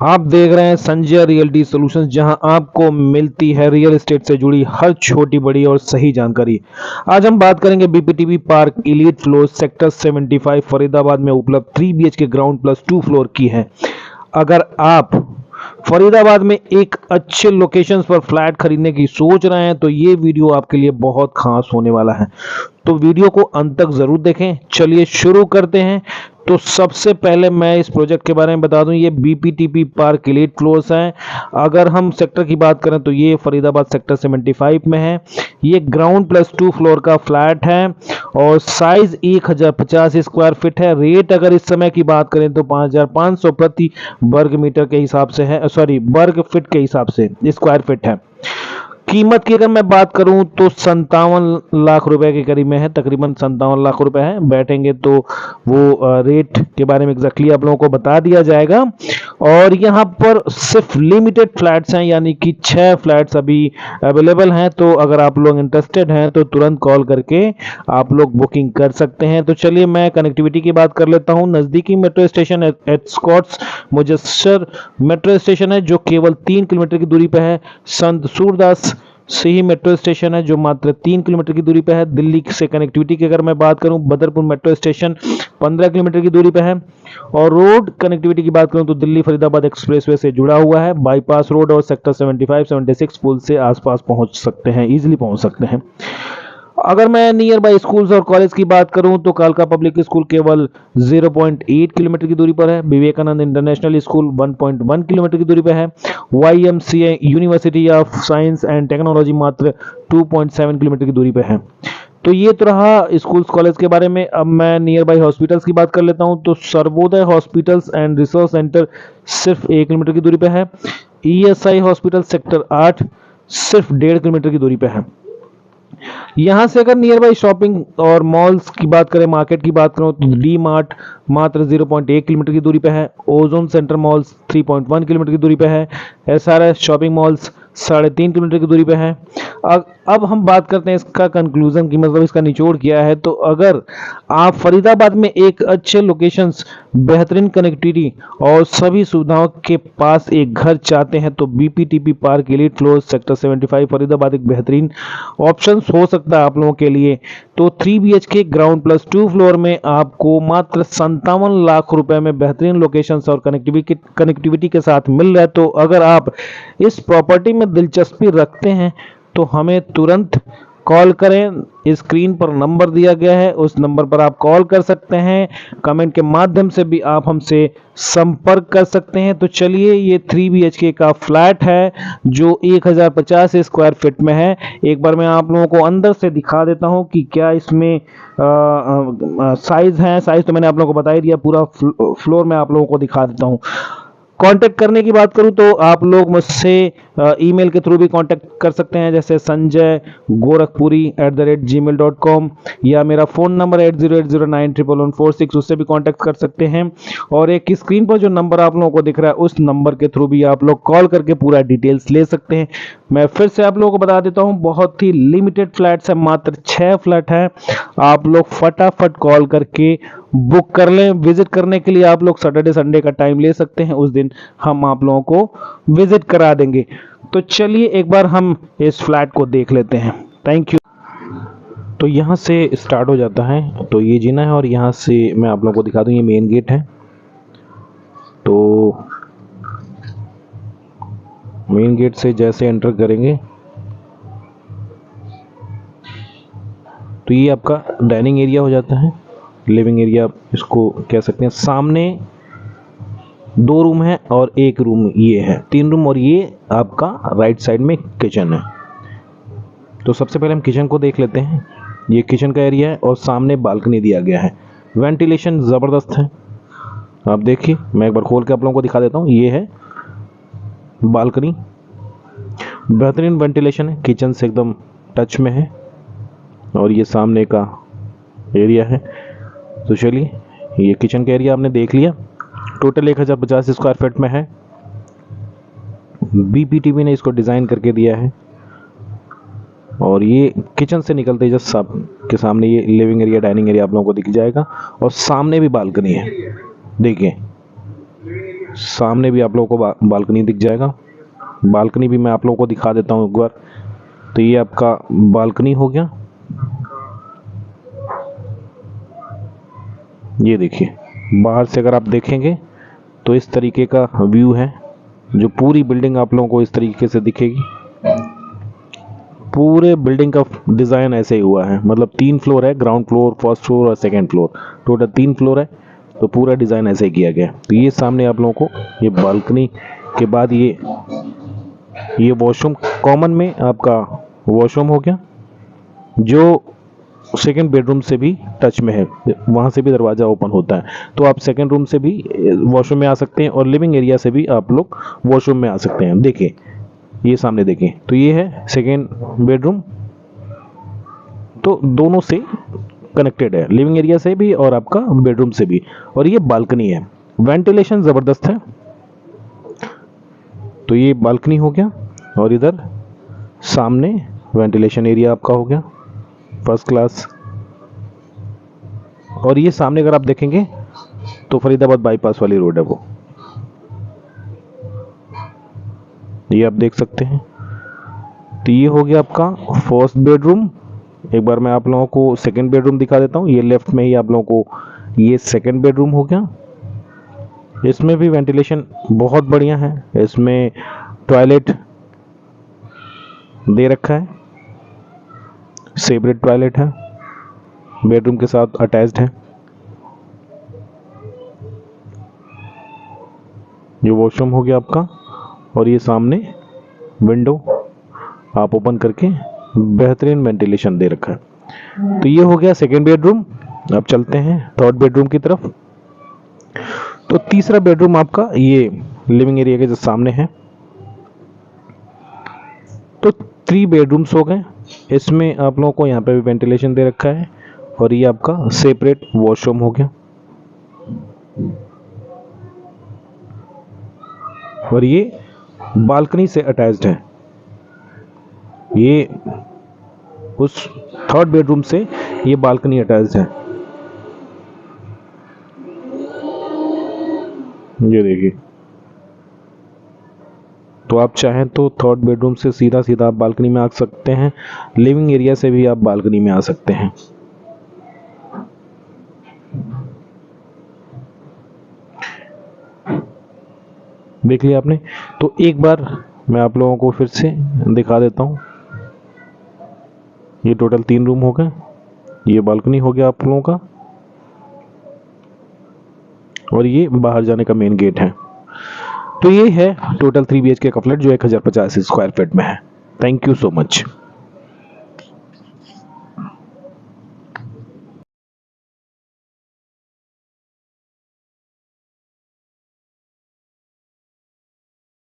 आप देख रहे हैं संजय रियल्टी सॉल्यूशंस, जहां आपको मिलती है रियल एस्टेट से जुड़ी हर छोटी बड़ी और सही जानकारी। आज हम बात करेंगे BPTP park elite floor sector 75 Faridabad में उपलब्ध 3 बीएचके ग्राउंड प्लस 2 फ्लोर की है। अगर आप फरीदाबाद में एक अच्छे लोकेशंस पर फ्लैट खरीदने की सोच रहे हैं तो ये वीडियो आपके लिए बहुत खास होने वाला है, तो वीडियो को अंत तक जरूर देखें। चलिए शुरू करते हैं। तो सबसे पहले मैं इस प्रोजेक्ट के बारे में बता दूं, ये बीपीटीपी पार्क इलीट फ्लोर्स है। अगर हम सेक्टर की बात करें तो ये फरीदाबाद सेक्टर 75 में है। ये ग्राउंड प्लस 2 फ्लोर का फ्लैट है और साइज 1050 स्क्वायर फीट है। रेट अगर इस समय की बात करें तो 5500 प्रति वर्ग मीटर के हिसाब से है, सॉरी वर्ग फीट के हिसाब से स्क्वायर फीट है। कीमत की अगर मैं बात करूं तो 57 लाख रुपए के करीब में है, तकरीबन 57 लाख रुपए है। बैठेंगे तो वो रेट के बारे में एग्जैक्टली आप लोगों को बता दिया जाएगा। और यहाँ पर सिर्फ लिमिटेड फ्लैट्स हैं, यानी कि 6 फ्लैट्स अभी अवेलेबल हैं। तो अगर आप लोग इंटरेस्टेड हैं तो तुरंत कॉल करके आप लोग बुकिंग कर सकते हैं। तो चलिए मैं कनेक्टिविटी की बात कर लेता हूँ। नज़दीकी metro station Escorts Mujesar metro station है जो केवल 3 किलोमीटर की दूरी पर है। संत सूरदास से ही मेट्रो स्टेशन है जो मात्र 3 किलोमीटर की दूरी पे है। दिल्ली से कनेक्टिविटी की अगर मैं बात करूं, बदरपुर मेट्रो स्टेशन 15 किलोमीटर की दूरी पे है। और रोड कनेक्टिविटी की बात करूं तो दिल्ली फरीदाबाद एक्सप्रेसवे से जुड़ा हुआ है। बाईपास रोड और सेक्टर 75 76 पुल से आसपास पहुंच सकते हैं, इजीली पहुंच सकते हैं। अगर मैं नियर बाय स्कूल्स और कॉलेज की बात करूं तो कालका पब्लिक स्कूल केवल 0.8 किलोमीटर की दूरी पर है। विवेकानंद इंटरनेशनल स्कूल 1.1 किलोमीटर की दूरी पर है। YMCA university of science and technology मात्र 2.7 किलोमीटर की दूरी पर है। तो ये तो रहा स्कूल्स कॉलेज के बारे में। अब मैं नियर बाय हॉस्पिटल्स की बात कर लेता हूं तो Sarvodaya hospitals and research centre सिर्फ 1 किलोमीटर की दूरी पर है। ESI हॉस्पिटल सेक्टर 8 सिर्फ 1.5 किलोमीटर की दूरी पर है। यहाँ से अगर नियर बाई शॉपिंग और मॉल्स की बात करें, मार्केट की बात करूँ तो डी मार्ट मात्र 0.1 किलोमीटर की दूरी पे है। ओजोन सेंटर मॉल्स 3.1 किलोमीटर की दूरी पे है। SRS शॉपिंग मॉल्स 3.5 किलोमीटर की दूरी पे है। अब हम बात करते हैं इसका कंक्लूजन की, मतलब इसका निचोड़ क्या है। तो अगर आप फरीदाबाद में एक अच्छे लोकेशंस, बेहतरीन कनेक्टिविटी और सभी सुविधाओं के पास एक घर चाहते हैं तो BPTP park elite floor sector 75 Faridabad एक बेहतरीन ऑप्शन हो सकता है आप लोगों के लिए। तो 3 BHK ग्राउंड प्लस 2 फ्लोर में आपको मात्र 57 लाख रुपए में बेहतरीन लोकेशंस और कनेक्टिविटी के साथ मिल रहा है। तो अगर आप इस प्रॉपर्टी में दिलचस्पी रखते हैं तो हमें तुरंत कॉल करें। स्क्रीन पर नंबर दिया गया है, उस नंबर पर आप कॉल कर सकते हैं। कमेंट के माध्यम से भी आप हमसे संपर्क कर सकते हैं। तो चलिए, ये 3 BHK का फ्लैट है जो 1050 स्क्वायर फीट में है। एक बार मैं आप लोगों को अंदर से दिखा देता हूं कि क्या इसमें साइज है। साइज तो मैंने आप लोगों को बता ही दिया। पूरा फ्लोर में आप लोगों को दिखा देता हूं। कांटेक्ट करने की बात करूं तो आप लोग मुझसे ईमेल के थ्रू भी कांटेक्ट कर सकते हैं, जैसे sanjaygorakhpuri@gmail.com, या मेरा फ़ोन नंबर 8080911146, उससे भी कांटेक्ट कर सकते हैं। और एक स्क्रीन पर जो नंबर आप लोगों को दिख रहा है उस नंबर के थ्रू भी आप लोग कॉल करके पूरा डिटेल्स ले सकते हैं। मैं फिर से आप लोगों को बता देता हूं, बहुत ही लिमिटेड फ्लैट्स है, मात्र 6 फ्लैट है। आप लोग फटाफट कॉल करके बुक कर लें। विजिट करने के लिए आप लोग सैटरडे संडे का टाइम ले सकते हैं, उस दिन हम आप लोगों को विजिट करा देंगे। तो चलिए एक बार हम इस फ्लैट को देख लेते हैं। Thank you. तो यहाँ से स्टार्ट हो जाता है, तो ये जीना है और यहाँ से मैं आप लोगों को दिखा दूँ, ये मेन गेट है। तो मेन गेट से जैसे एंटर करेंगे तो ये आपका डाइनिंग एरिया हो जाता है, लिविंग एरिया इसको कह सकते हैं। सामने 2 रूम है और 1 रूम ये है, 3 रूम, और ये आपका राइट साइड में किचन है। तो सबसे पहले हम किचन को देख लेते हैं। ये किचन का एरिया है और सामने बालकनी दिया गया है। वेंटिलेशन ज़बरदस्त है, आप देखिए। मैं एक बार खोल के आप लोगों को दिखा देता हूँ। ये है बालकनी, बेहतरीन वेंटिलेशन है, किचन से एकदम टच में है। और ये सामने का एरिया है। तो चलिए, ये किचन का एरिया आपने देख लिया। टोटल 1050 स्क्वायर फीट में है। बीपीटीबी ने इसको डिज़ाइन करके दिया है। और ये किचन से निकलते जस्ट सब के सामने ये लिविंग एरिया, डाइनिंग एरिया आप लोगों को दिख जाएगा। और सामने भी बालकनी है, देखिए। सामने भी आप लोगों को बालकनी दिख जाएगा। बालकनी भी मैं आप लोगों को दिखा देता हूँ एक बार। तो ये आपका बालकनी हो गया। ये देखिए, बाहर से अगर आप देखेंगे तो इस तरीके का व्यू है, जो पूरी बिल्डिंग आप लोगों को इस तरीके से दिखेगी। पूरे बिल्डिंग का डिज़ाइन ऐसे ही हुआ है, मतलब 3 फ्लोर है, ग्राउंड फ्लोर, फर्स्ट फ्लोर और सेकंड फ्लोर, टोटल 3 फ्लोर है। तो पूरा डिज़ाइन ऐसे ही किया गया है। तो ये सामने आप लोगों को ये बालकनी के बाद ये वॉशरूम, कॉमन में आपका वॉशरूम हो गया, जो सेकंड बेडरूम से भी टच में है, वहाँ से भी दरवाज़ा ओपन होता है। तो आप सेकंड रूम से भी वॉशरूम में आ सकते हैं और लिविंग एरिया से भी आप लोग वॉशरूम में आ सकते हैं। देखिए ये सामने देखें, तो ये है सेकंड बेडरूम, तो दोनों से कनेक्टेड है, लिविंग एरिया से भी और आपका बेडरूम से भी। और ये बालकनी है, वेंटिलेशन ज़बरदस्त है। तो ये बालकनी हो गया और इधर सामने वेंटिलेशन एरिया आपका हो गया फर्स्ट क्लास। और ये सामने अगर आप देखेंगे तो फरीदाबाद बाईपास वाली रोड है वो, ये आप देख सकते हैं। तो ये हो गया आपका फर्स्ट बेडरूम। एक बार मैं आप लोगों को सेकंड बेडरूम दिखा देता हूँ। ये लेफ्ट में ही आप लोगों को ये सेकंड बेडरूम हो गया। इसमें भी वेंटिलेशन बहुत बढ़िया है। इसमें टॉयलेट दे रखा है, सेपरेट टॉयलेट है, बेडरूम के साथ अटैच्ड है। ये वॉशरूम हो गया आपका और ये सामने विंडो आप ओपन करके बेहतरीन वेंटिलेशन दे रखा है। तो ये हो गया सेकेंड बेडरूम। अब चलते हैं थर्ड बेडरूम की तरफ। तो तीसरा बेडरूम आपका ये लिविंग एरिया के जो सामने है। तो 3 बेडरूम्स हो गए। इसमें आप लोगों को यहाँ पे भी वेंटिलेशन दे रखा है और ये आपका सेपरेट वॉशरूम हो गया। और ये बालकनी से अटैच्ड है। ये उस थर्ड बेडरूम से ये बालकनी अटैच्ड है। ये देखिए, तो आप चाहें तो थर्ड बेडरूम से सीधा सीधा आप बालकनी में आ सकते हैं, लिविंग एरिया से भी आप बालकनी में आ सकते हैं। देख लिया आपने। तो एक बार मैं आप लोगों को फिर से दिखा देता हूँ। ये टोटल 3 रूम हो गए, ये बालकनी हो गया आप लोगों का और ये बाहर जाने का मेन गेट है। तो ये है टोटल 3 BHK का फ्लैट जो 1050 स्क्वायर फीट में है। Thank you so much.